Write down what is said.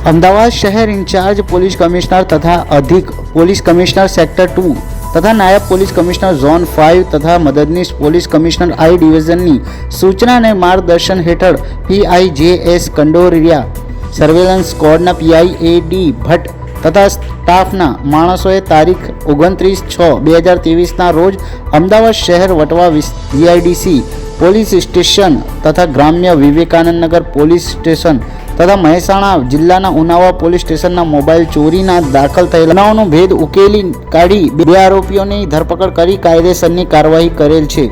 અમદાવાદ શહેર in charge police commissioner તથા અધિક પોલીસ કમિશનર સેક્ટર 2 તથા નાયબ પોલીસ કમિશનર ઝોન 5 તથા મદદનીશ પોલીસ કમિશનર આઈ ડિવિઝનની સૂચના અને માર્ગદર્શન હેઠળ PIJS કંડોરિયા સર્વેલન્સ સ્ક્વોડના PI AD ભટ્ટ તથા સ્ટાફના માણસોએ તારીખ 29/6/2023ના રોજ અમદાવાદ શહેર વટવા VIDC પોલીસ સ્ટેશન તથા ગ્રામ્ય વિવેકાનંદ નગર પોલીસ સ્ટેશન તથા મહેસાણા જિલ્લાના ઉનાવા પોલીસ સ્ટેશનના મોબાઈલ ચોરીના દાખલ થયેલ બનાવનો ભેદ ઉકેલી કાઢી 2 આરોપીઓની ધરપકડ કરી કાયદેસરની કાર્યવાહી કરેલ છે।